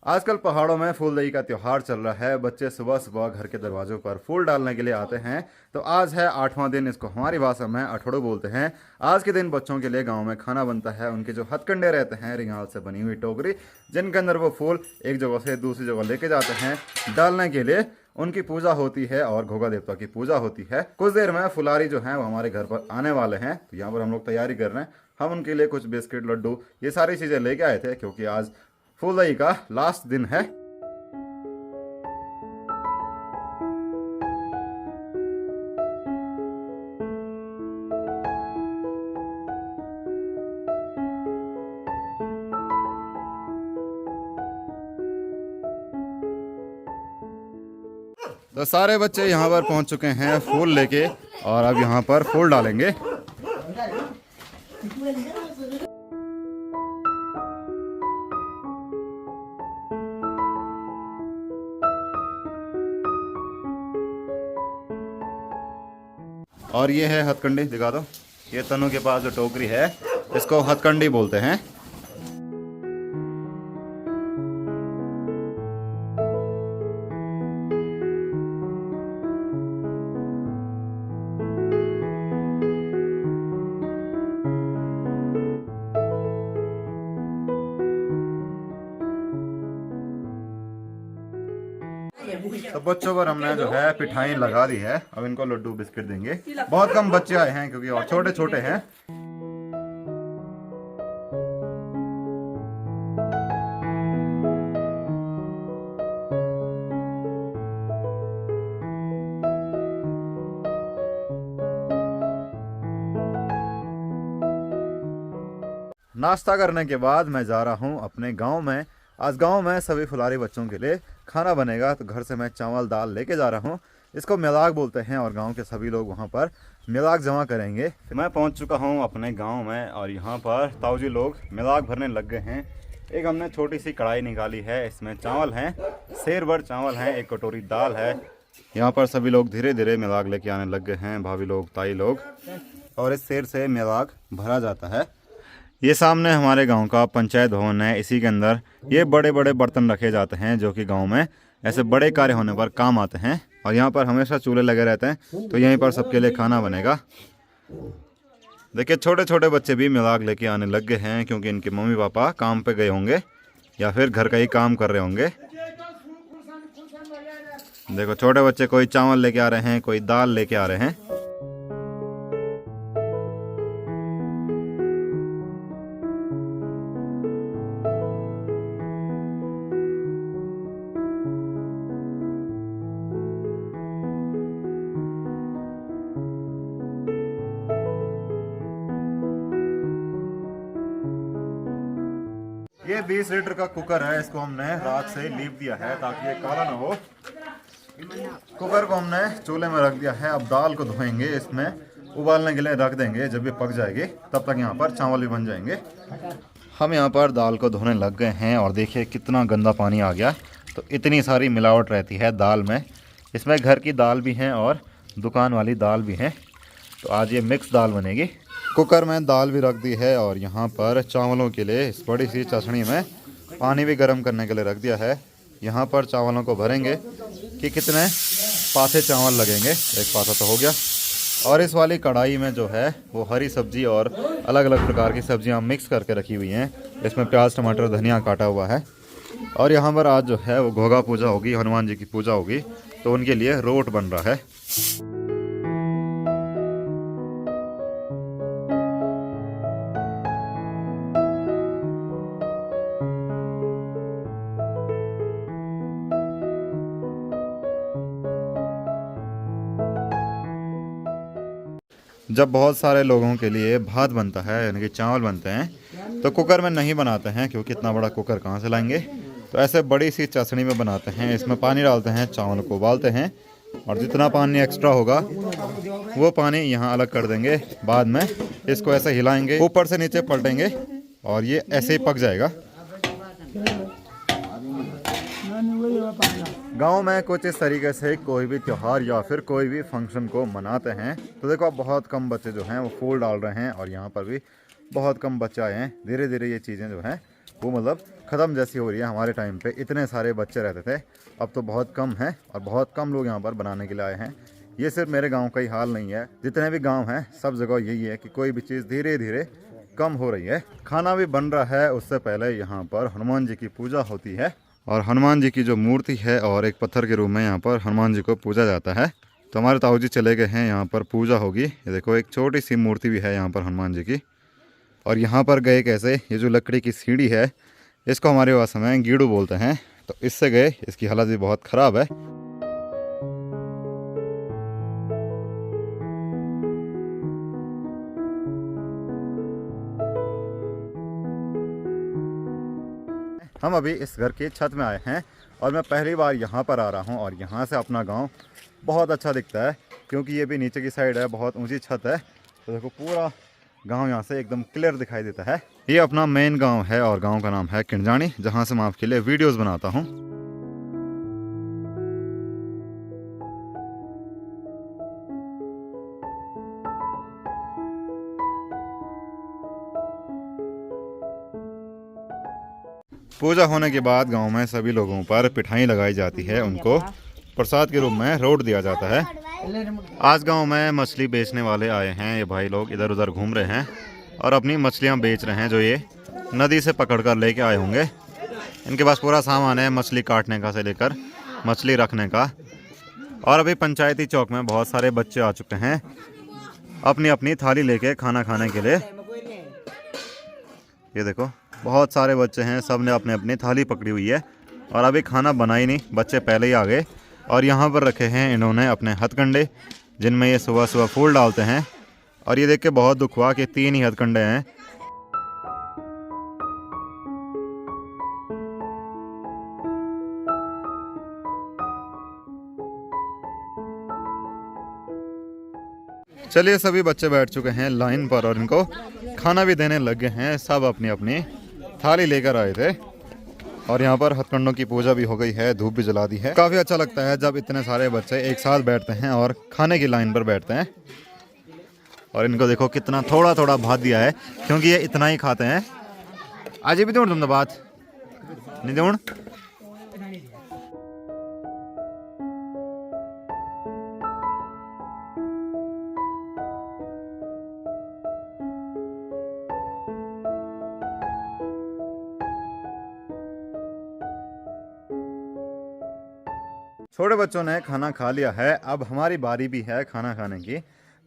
आजकल पहाड़ों में फूलदेई का त्योहार चल रहा है। बच्चे सुबह सुबह घर के दरवाजों पर फूल डालने के लिए आते हैं। तो आज है 8वां दिन, इसको हमारी भाषा में अठड़ू बोलते हैं। आज के दिन बच्चों के लिए गांव में खाना बनता है। उनके जो हथकंडे रहते हैं, रिंगाल से बनी हुई टोकरी, जिनके अंदर वो फूल एक जगह से दूसरी जगह लेके जाते हैं डालने के लिए। उनकी पूजा होती है और घोगा देवता की पूजा होती है। कुछ देर में फुलारी जो है वो हमारे घर पर आने वाले हैं, तो यहाँ पर हम लोग तैयारी कर रहे हैं। हम उनके लिए कुछ बिस्किट, लड्डू, ये सारी चीज़ें लेके आए थे क्योंकि आज फूलदेई का लास्ट दिन है। तो सारे बच्चे यहाँ पर पहुँच चुके हैं फूल लेके, और अब यहाँ पर फूल डालेंगे। और ये है हथकंडी, दिखा दो। ये तनु के पास जो टोकरी है इसको हथकंडी बोलते हैं। तो बच्चों पर हमने जो है पिठाई लगा दी है। अब इनको लड्डू बिस्किट देंगे। बहुत कम बच्चे आए हैं क्योंकि और छोटे छोटे हैं। नाश्ता करने के बाद मैं जा रहा हूँ अपने गांव में। आज गांव में सभी फुलारी बच्चों के लिए खाना बनेगा, तो घर से मैं चावल दाल लेके जा रहा हूँ। इसको मिलाग बोलते हैं और गांव के सभी लोग वहां पर मिलाग जमा करेंगे। मैं पहुंच चुका हूं अपने गांव में और यहां पर ताऊजी लोग मिलाग भरने लग गए हैं। एक हमने छोटी सी कढ़ाई निकाली है, इसमें चावल हैं, सेर भर चावल हैं, एक कटोरी दाल है। यहाँ पर सभी लोग धीरे धीरे मिलाग लेके आने लग गए हैं, भाभी लोग, ताई लोग, और इस सेर से मिलाग भरा जाता है। ये सामने हमारे गांव का पंचायत भवन है। इसी के अंदर ये बड़े बड़े बर्तन रखे जाते हैं जो कि गांव में ऐसे बड़े कार्य होने पर काम आते हैं। और यहाँ पर हमेशा चूल्हे लगे रहते हैं, तो यहीं पर सबके लिए खाना बनेगा। देखिए छोटे छोटे बच्चे भी मिलाग लेके आने लग गए हैं क्योंकि इनके मम्मी पापा काम पे गए होंगे या फिर घर का ही काम कर रहे होंगे। देखो छोटे बच्चे कोई चावल लेके आ रहे हैं, कोई दाल लेके आ रहे हैं। ये 20 लीटर का कुकर है। इसको हमने रात से लीप दिया है ताकि ये काला ना हो। कुकर को हमने चूल्हे में रख दिया है। अब दाल को धोएंगे, इसमें उबालने के लिए रख देंगे। जब ये पक जाएगी तब तक यहाँ पर चावल भी बन जाएंगे। हम यहाँ पर दाल को धोने लग गए हैं और देखिए कितना गंदा पानी आ गया। तो इतनी सारी मिलावट रहती है दाल में। इसमें घर की दाल भी है और दुकान वाली दाल भी है। तो आज ये मिक्स दाल बनेगी। कुकर में दाल भी रख दी है और यहाँ पर चावलों के लिए इस बड़ी सी चाशनी में पानी भी गर्म करने के लिए रख दिया है। यहाँ पर चावलों को भरेंगे कि कितने पासे चावल लगेंगे। एक पासा तो हो गया। और इस वाली कढ़ाई में जो है वो हरी सब्जी और अलग अलग प्रकार की सब्जियाँ मिक्स करके रखी हुई हैं। इसमें प्याज, टमाटर, धनिया काटा हुआ है। और यहाँ पर आज जो है वो घोगा पूजा होगी, हनुमान जी की पूजा होगी, तो उनके लिए रोट बन रहा है। जब बहुत सारे लोगों के लिए भात बनता है, यानी कि चावल बनते हैं, तो कुकर में नहीं बनाते हैं क्योंकि इतना बड़ा कुकर कहाँ से लाएंगे। तो ऐसे बड़ी सी चाशनी में बनाते हैं। इसमें पानी डालते हैं, चावल को उबालते हैं और जितना पानी एक्स्ट्रा होगा वो पानी यहाँ अलग कर देंगे। बाद में इसको ऐसे हिलाएंगे, ऊपर से नीचे पलटेंगे और ये ऐसे ही पक जाएगा। गांव में कुछ इस तरीके से कोई भी त्यौहार या फिर कोई भी फंक्शन को मनाते हैं। तो देखो अब बहुत कम बच्चे जो हैं वो फूल डाल रहे हैं और यहाँ पर भी बहुत कम बच्चे आए हैं। धीरे धीरे ये चीज़ें जो हैं वो मतलब ख़त्म जैसी हो रही है। हमारे टाइम पे इतने सारे बच्चे रहते थे, अब तो बहुत कम हैं और बहुत कम लोग यहाँ पर बनाने के लिए आए हैं। ये सिर्फ मेरे गांव का ही हाल नहीं है, जितने भी गांव हैं सब जगह यही है कि कोई भी चीज़ धीरे धीरे कम हो रही है। खाना भी बन रहा है, उससे पहले यहाँ पर हनुमान जी की पूजा होती है और हनुमान जी की जो मूर्ति है और एक पत्थर के रूप में यहाँ पर हनुमान जी को पूजा जाता है। तो हमारे ताऊ जी चले गए हैं, यहाँ पर पूजा होगी। ये देखो एक छोटी सी मूर्ति भी है यहाँ पर हनुमान जी की। और यहाँ पर गए कैसे, ये जो लकड़ी की सीढ़ी है इसको हमारे भाषा में गीड़ू बोलते हैं, तो इससे गए। इसकी हालत भी बहुत ख़राब है। हम अभी इस घर की छत में आए हैं और मैं पहली बार यहाँ पर आ रहा हूँ और यहाँ से अपना गांव बहुत अच्छा दिखता है, क्योंकि ये भी नीचे की साइड है, बहुत ऊंची छत है। तो देखो पूरा गांव यहाँ से एकदम क्लियर दिखाई देता है। ये अपना मेन गांव है और गांव का नाम है किंजानी, जहाँ से मैं आपके लिए वीडियोस बनाता हूँ। पूजा होने के बाद गांव में सभी लोगों पर पिठाई लगाई जाती है, उनको प्रसाद के रूप में रोट दिया जाता है। आज गांव में मछली बेचने वाले आए हैं, ये भाई लोग इधर उधर घूम रहे हैं और अपनी मछलियां बेच रहे हैं, जो ये नदी से पकड़ कर लेके आए होंगे। इनके पास पूरा सामान है, मछली काटने का से लेकर मछली रखने का। और अभी पंचायती चौक में बहुत सारे बच्चे आ चुके हैं अपनी अपनी थाली लेके खाना खाने के लिए। ये देखो बहुत सारे बच्चे हैं, सब ने अपने अपनी थाली पकड़ी हुई है और अभी खाना बना ही नहीं, बच्चे पहले ही आ गए। और यहाँ पर रखे हैं इन्होंने अपने हथकंडे, जिनमें ये सुबह सुबह फूल डालते हैं। और ये देख के बहुत दुख हुआ कि 3 ही हथकंडे हैं। चलिए सभी बच्चे बैठ चुके हैं लाइन पर और इनको खाना भी देने लग गए हैं। सब अपनी अपनी थाली लेकर आए थे और यहाँ पर हथकंडों की पूजा भी हो गई है, धूप भी जला दी है। काफ़ी अच्छा लगता है जब इतने सारे बच्चे एक साथ बैठते हैं और खाने की लाइन पर बैठते हैं। और इनको देखो कितना थोड़ा थोड़ा भात दिया है, क्योंकि ये इतना ही खाते हैं। आज भी दूँ तुम बात नहीं दूँ। छोटे बच्चों ने खाना खा लिया है, अब हमारी बारी भी है खाना खाने की।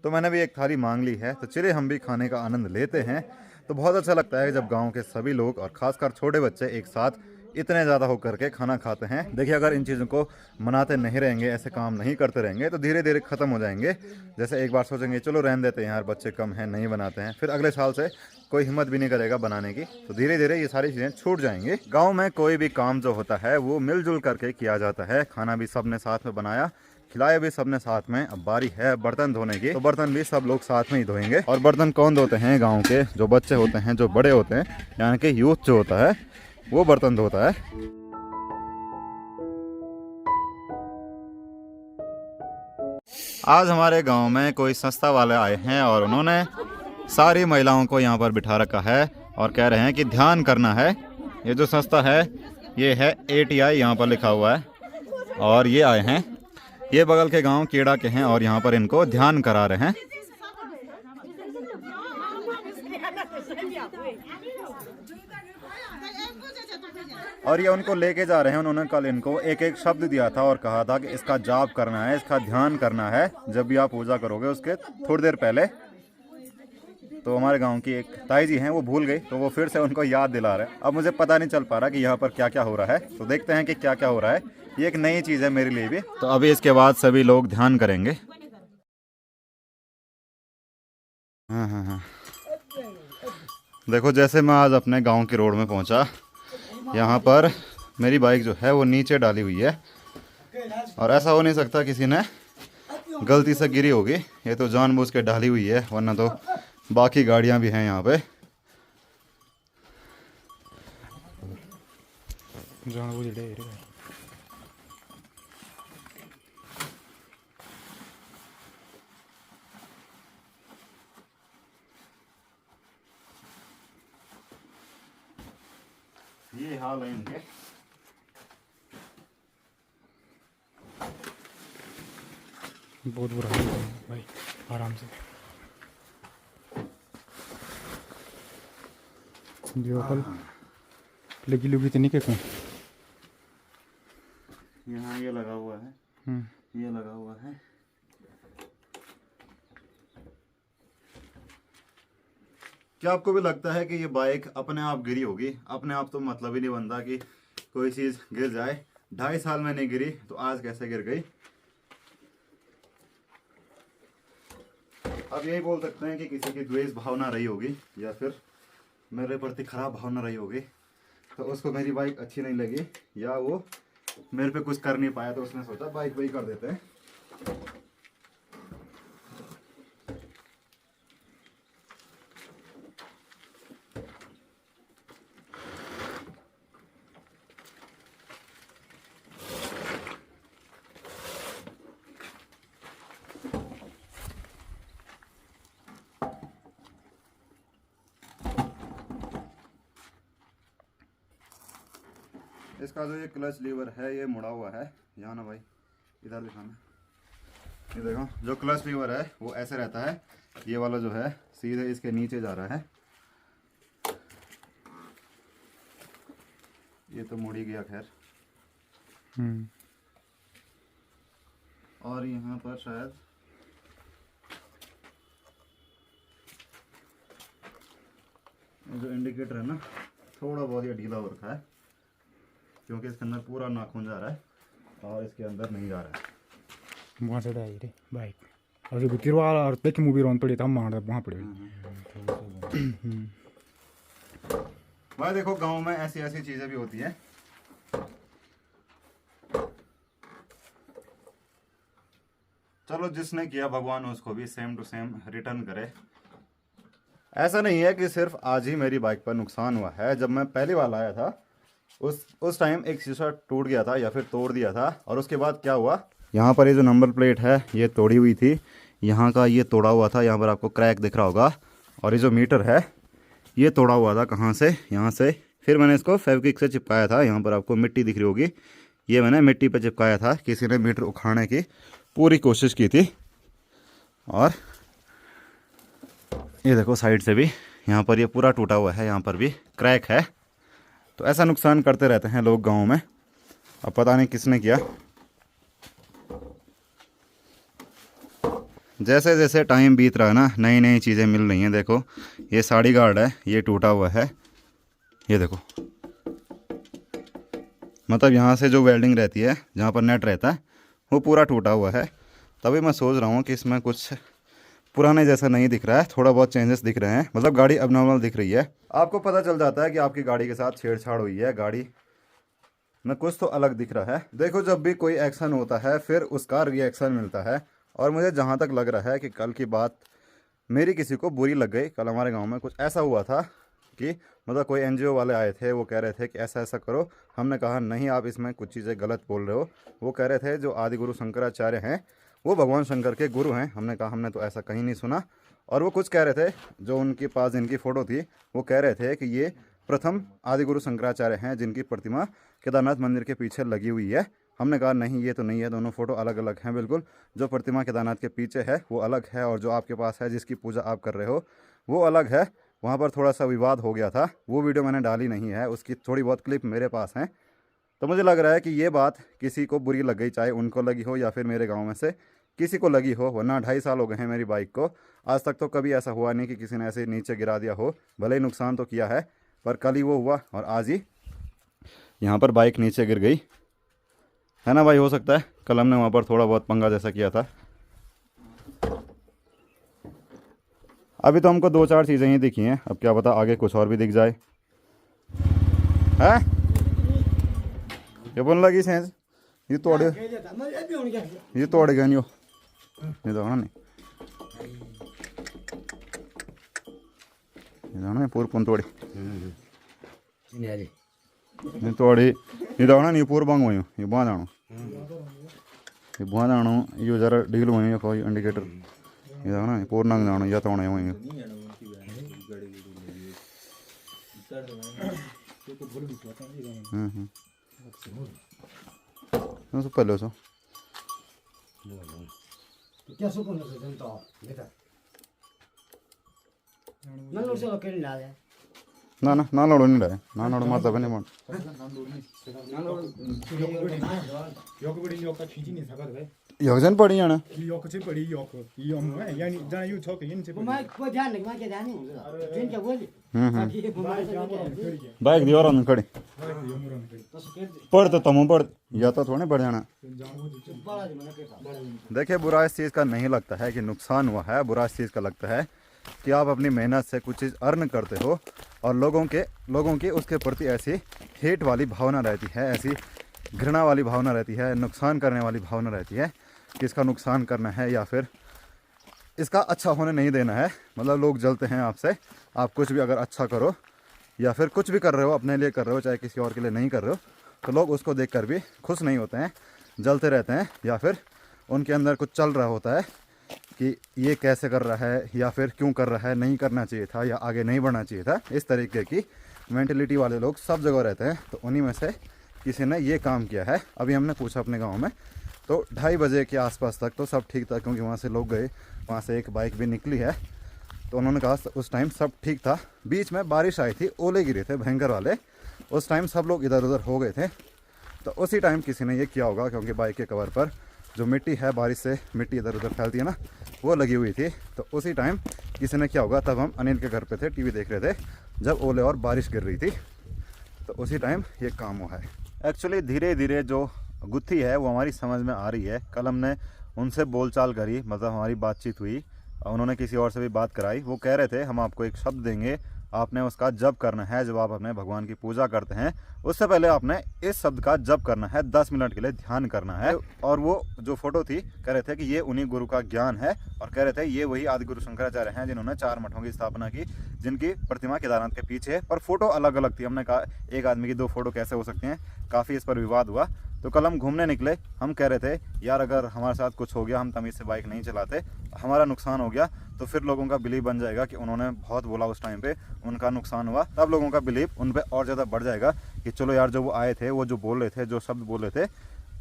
तो मैंने भी एक थाली मांग ली है, तो चलिए हम भी खाने का आनंद लेते हैं। तो बहुत अच्छा लगता है जब गांव के सभी लोग और खासकर छोटे बच्चे एक साथ इतने ज़्यादा होकर के खाना खाते हैं। देखिए अगर इन चीज़ों को मनाते नहीं रहेंगे, ऐसे काम नहीं करते रहेंगे, तो धीरे धीरे ख़त्म हो जाएंगे। जैसे एक बार सोचेंगे चलो रहने देते हैं यार, बच्चे कम हैं नहीं बनाते हैं, फिर अगले साल से कोई हिम्मत भी नहीं करेगा बनाने की, तो धीरे धीरे ये सारी चीज़ें छूट जाएंगी। गाँव में कोई भी काम जो होता है वो मिलजुल करके किया जाता है। खाना भी सबने साथ में बनाया, खिलाया भी सबने साथ में। अब बारी है बर्तन धोने की, तो बर्तन भी सब लोग साथ में ही धोएंगे। और बर्तन कौन धोते हैं? गांव के जो बच्चे होते हैं, जो बड़े होते हैं, यानी कि यूथ जो होता है वो बर्तन धोता है। आज हमारे गांव में कोई संस्था वाले आए हैं और उन्होंने सारी महिलाओं को यहाँ पर बिठा रखा है और कह रहे हैं कि ध्यान करना है। ये जो संस्था है ये है ATI, यहाँ पर लिखा हुआ है। और ये आए हैं, ये बगल के गांव कीड़ा के हैं और यहाँ पर इनको ध्यान करा रहे हैं। और ये उनको लेके जा रहे हैं। उन्होंने कल इनको एक एक शब्द दिया था और कहा था कि इसका जाप करना है, इसका ध्यान करना है जब भी आप पूजा करोगे उसके थोड़ी देर पहले। तो हमारे गांव की एक ताई जी हैं, वो भूल गई, तो वो फिर से उनको याद दिला रहे हैं। अब मुझे पता नहीं चल पा रहा कि यहाँ पर क्या क्या हो रहा है, तो देखते हैं कि क्या क्या हो रहा है। ये एक नई चीज़ है मेरे लिए भी। तो अभी इसके बाद सभी लोग ध्यान करेंगे। हाँ। देखो जैसे मैं आज अपने गांव की रोड में पहुंचा, यहाँ पर मेरी बाइक जो है वो नीचे डाली हुई है। और ऐसा हो नहीं सकता किसी ने गलती से गिरी होगी, ये तो जानबूझ के डाली हुई है, वरना तो बाकी गाड़ियाँ भी हैं यहाँ पे। ये हाल बाल हैं इनके। बहुत बुरा हाल है भाई, आराम से जो कल लगी लुगी तो नहीं कहूँ। यहाँ ये लगा हुआ है, ये लगा हुआ है। क्या आपको भी लगता है कि ये बाइक अपने आप गिरी होगी? अपने आप तो मतलब ही नहीं बनता कि कोई चीज़ गिर जाए। 2.5 साल में नहीं गिरी तो आज कैसे गिर गई? अब यही बोल सकते हैं कि किसी की द्वेष भावना रही होगी या फिर मेरे प्रति खराब भावना रही होगी, तो उसको मेरी बाइक अच्छी नहीं लगी या वो मेरे पे कुछ कर नहीं पाया तो उसने सोचा बाइक वही कर देते हैं। इसका जो ये क्लच लीवर है ये मुड़ा हुआ है, यहाँ ना भाई इधर दिखाना। ये देखो जो क्लच लीवर है वो ऐसे रहता है, ये वाला जो है सीधे इसके नीचे जा रहा है। ये तो मुड़ ही गया खैर। और यहाँ पर शायद जो इंडिकेटर है ना थोड़ा बहुत ये ढीला हो रखा है, क्योंकि इसके अंदर पूरा नाखून जा रहा है और इसके अंदर नहीं जा रहा है। वहाँ से आई रे बाइक और जो तिरवा और देख मूवी रोन पड़ी था, हम वहाँ पड़े। भाई देखो गांव में ऐसी ऐसी चीजें भी होती हैं। चलो जिसने किया भगवान उसको भी सेम टू सेम रिटर्न करे। ऐसा नहीं है कि सिर्फ आज ही मेरी बाइक पर नुकसान हुआ है। जब मैं पहली बार आया था उस टाइम एक शीशा टूट गया था या फिर तोड़ दिया था, और उसके बाद क्या हुआ, यहाँ पर ये जो नंबर प्लेट है ये तोड़ी हुई थी, यहाँ का ये तोड़ा हुआ था, यहाँ पर आपको क्रैक दिख रहा होगा। और ये जो मीटर है ये तोड़ा हुआ था, कहाँ से, यहाँ से। फिर मैंने इसको फेविक्विक से चिपकाया था, यहाँ पर आपको मिट्टी दिख रही होगी, ये मैंने मिट्टी पर चिपकाया था। किसी ने मीटर उखाड़ने की पूरी कोशिश की थी। और ये देखो साइड से भी यहाँ पर ये पूरा टूटा हुआ है, यहाँ पर भी क्रैक है। तो ऐसा नुकसान करते रहते हैं लोग गांव में, अब पता नहीं किसने किया। जैसे जैसे टाइम बीत रहा है ना, नई नई चीज़ें मिल रही हैं। देखो ये साड़ी गार्ड है, ये टूटा हुआ है, ये देखो। मतलब यहाँ से जो वेल्डिंग रहती है, जहाँ पर नेट रहता है, वो पूरा टूटा हुआ है। तभी मैं सोच रहा हूँ कि इसमें कुछ पुराने जैसा नहीं दिख रहा है, थोड़ा बहुत चेंजेस दिख रहे हैं। मतलब गाड़ी अबनॉर्मल दिख रही है। आपको पता चल जाता है कि आपकी गाड़ी के साथ छेड़छाड़ हुई है, गाड़ी में कुछ तो अलग दिख रहा है। देखो जब भी कोई एक्शन होता है फिर उसका रिएक्शन मिलता है। और मुझे जहाँ तक लग रहा है कि कल की बात मेरी किसी को बुरी लग गई। कल हमारे गाँव में कुछ ऐसा हुआ था कि मतलब कोई NGO वाले आए थे, वो कह रहे थे कि ऐसा ऐसा करो। हमने कहा नहीं, आप इसमें कुछ चीज़ें गलत बोल रहे हो। वो कह रहे थे जो आदि गुरु शंकराचार्य हैं वो भगवान शंकर के गुरु हैं। हमने कहा हमने तो ऐसा कहीं नहीं सुना। और वो कुछ कह रहे थे, जो उनके पास जिनकी फ़ोटो थी वो कह रहे थे कि ये प्रथम आदि गुरु शंकराचार्य हैं जिनकी प्रतिमा केदारनाथ मंदिर के पीछे लगी हुई है। हमने कहा नहीं, ये तो नहीं है, दोनों फ़ोटो अलग अलग हैं बिल्कुल। जो प्रतिमा केदारनाथ के पीछे है वो अलग है, और जो आपके पास है जिसकी पूजा आप कर रहे हो वो अलग है। वहाँ पर थोड़ा सा विवाद हो गया था, वो वीडियो मैंने डाली नहीं है, उसकी थोड़ी बहुत क्लिप मेरे पास हैं। तो मुझे लग रहा है कि ये बात किसी को बुरी लग गई, चाहे उनको लगी हो या फिर मेरे गाँव में से किसी को लगी हो। वरना 2.5 साल हो गए हैं मेरी बाइक को, आज तक तो कभी ऐसा हुआ नहीं कि किसी ने ऐसे नीचे गिरा दिया हो। भले ही नुकसान तो किया है, पर कल ही वो हुआ और आज ही यहाँ पर बाइक नीचे गिर गई, है ना भाई। हो सकता है कल हमने वहाँ पर थोड़ा बहुत पंगा जैसा किया था। अभी तो हमको 2-4 चीज़ें ही दिखी हैं, अब क्या पता आगे कुछ और भी दिख जाए। है ये बोलने लगी सेंस, ये तोड़ गया नहीं, ये तो नहीं ये पूर पुन तोड़ी ये तोड़ी ये दाणा नहीं पूर बंग हुई ये बांधाणो ये जरा डील हुई कोई इंडिकेटर ये दाणा पूर नंग दाणो या तो हुई 수 빨려서 계속하면서 된다. 내가. 난 오셔서 그리 나래. 나나 나노로니래 나노로 맞다 버니 뭐 역거리 역가 뒤진이 사가도 여전 पड़ी जाना 이 역 제일 버리 역 이 엄마 야니 자 이거 저거 얘는 제일 그만 그거 ध्यान नहीं मार के ध्यान नहीं 진짜 बोली बाइक दी और खड़ी 영무라는 그 पढ़ तो तुम पढ़ या तो थोड़े पढ़ जाना बड़ा जी मैंने कहता देखिए बुरा इस चीज़ का नहीं लगता है कि नुकसान हुआ है बुरा इस चीज़ का लगता है कि आप अपनी मेहनत से कुछ चीज़ अर्न करते हो और लोगों की उसके प्रति ऐसी हेट वाली भावना रहती है ऐसी घृणा वाली भावना रहती है नुकसान करने वाली भावना रहती है कि इसका नुकसान करना है या फिर इसका अच्छा होने नहीं देना है मतलब लोग जलते हैं आपसे आप कुछ भी अगर अच्छा करो या फिर कुछ भी कर रहे हो अपने लिए कर रहे हो चाहे किसी और के लिए नहीं कर रहे हो तो लोग उसको देखकर भी खुश नहीं होते हैं जलते रहते हैं या फिर उनके अंदर कुछ चल रहा होता है कि ये कैसे कर रहा है या फिर क्यों कर रहा है नहीं करना चाहिए था या आगे नहीं बढ़ना चाहिए था इस तरीके की मेंटलिटी वाले लोग सब जगह रहते हैं तो उन्हीं में से किसी ने ये काम किया है अभी हमने पूछा अपने गांव में तो 2:30 बजे के आसपास तक तो सब ठीक था क्योंकि वहाँ से लोग गए वहाँ से एक बाइक भी निकली है तो उन्होंने कहा उस टाइम सब ठीक था बीच में बारिश आई थी ओले गिरे थे भयंकर वाले उस टाइम सब लोग इधर उधर हो गए थे तो उसी टाइम किसी ने ये किया होगा क्योंकि बाइक के कवर पर जो मिट्टी है बारिश से मिट्टी इधर उधर फैलती है ना वो लगी हुई थी तो उसी टाइम किसी ने किया होगा तब हम अनिल के घर पे थे टीवी देख रहे थे जब ओले और बारिश गिर रही थी तो उसी टाइम ये काम हुआ है एक्चुअली धीरे धीरे जो गुत्थी है वो हमारी समझ में आ रही है कल हमने उनसे बोलचाल करी मतलब हमारी बातचीत हुई उन्होंने किसी और से भी बात कराई वो कह रहे थे हम आपको एक शब्द देंगे आपने उसका जप करना है जब आप अपने भगवान की पूजा करते हैं उससे पहले आपने इस शब्द का जप करना है 10 मिनट के लिए ध्यान करना है और वो जो फोटो थी कह रहे थे कि ये उन्हीं गुरु का ज्ञान है और कह रहे थे ये वही आदि गुरु शंकराचार्य हैं जिन्होंने 4 मठों की स्थापना की जिनकी प्रतिमा केदारनाथ के पीछे है पर फोटो अलग अलग थी हमने कहा एक आदमी की 2 फोटो कैसे हो सकती हैं काफ़ी इस पर विवाद हुआ तो कल हम घूमने निकले हम कह रहे थे यार अगर हमारे साथ कुछ हो गया हम तमीज़ से बाइक नहीं चलाते हमारा नुकसान हो गया तो फिर लोगों का बिलीव बन जाएगा कि उन्होंने बहुत बोला उस टाइम पे उनका नुकसान हुआ तब लोगों का बिलीव उन पे और ज़्यादा बढ़ जाएगा कि चलो यार जो वो आए थे वो जो बोल रहे थे जो शब्द बोल रहे थे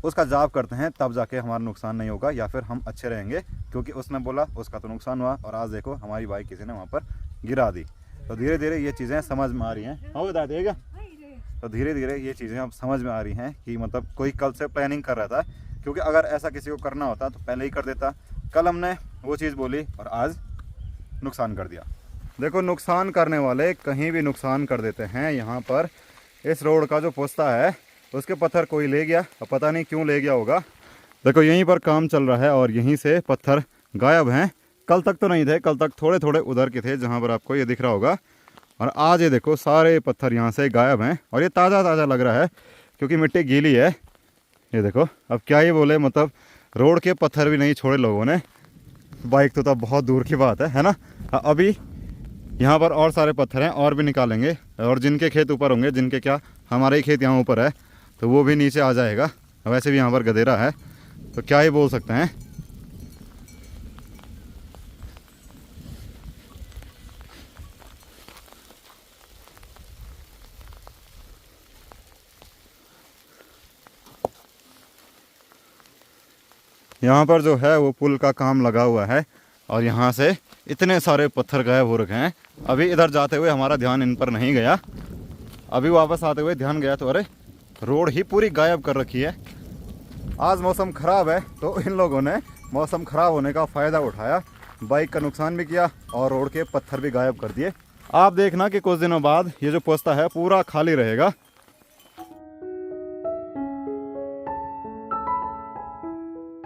उसका जाप करते हैं तब जाके हमारा नुकसान नहीं होगा या फिर हम अच्छे रहेंगे क्योंकि उसने बोला उसका तो नुकसान हुआ और आज देखो हमारी बाइक किसी ने वहाँ पर गिरा दी तो धीरे धीरे ये चीज़ें समझ में आ रही हैं हाँ बता देगा तो धीरे धीरे ये चीज़ें अब समझ में आ रही हैं कि मतलब कोई कल से प्लानिंग कर रहा था क्योंकि अगर ऐसा किसी को करना होता तो पहले ही कर देता कल हमने वो चीज़ बोली और आज नुकसान कर दिया देखो नुकसान करने वाले कहीं भी नुकसान कर देते हैं यहाँ पर इस रोड का जो पोस्ता है उसके पत्थर कोई ले गया और पता नहीं क्यों ले गया होगा देखो यहीं पर काम चल रहा है और यहीं से पत्थर गायब हैं कल तक तो नहीं थे कल तक थोड़े थोड़े उधर के थे जहाँ पर आपको ये दिख रहा होगा और आज ये देखो सारे पत्थर यहाँ से गायब हैं और ये ताज़ा ताज़ा लग रहा है क्योंकि मिट्टी गीली है ये देखो अब क्या ये बोले मतलब रोड के पत्थर भी नहीं छोड़े लोगों ने बाइक तो तब बहुत दूर की बात है ना अभी यहाँ पर और सारे पत्थर हैं और भी निकालेंगे और जिनके खेत ऊपर होंगे जिनके क्या हमारे ही खेत यहाँ ऊपर है तो वो भी नीचे आ जाएगा वैसे भी यहाँ पर गधेरा है तो क्या ही बोल सकते हैं यहाँ पर जो है वो पुल का काम लगा हुआ है और यहाँ से इतने सारे पत्थर गायब हो रखे हैं अभी इधर जाते हुए हमारा ध्यान इन पर नहीं गया अभी वापस आते हुए ध्यान गया तो अरे रोड ही पूरी गायब कर रखी है आज मौसम ख़राब है तो इन लोगों ने मौसम ख़राब होने का फ़ायदा उठाया बाइक का नुकसान भी किया और रोड के पत्थर भी गायब कर दिए आप देखना कि कुछ दिनों बाद ये जो पोस्ता है पूरा खाली रहेगा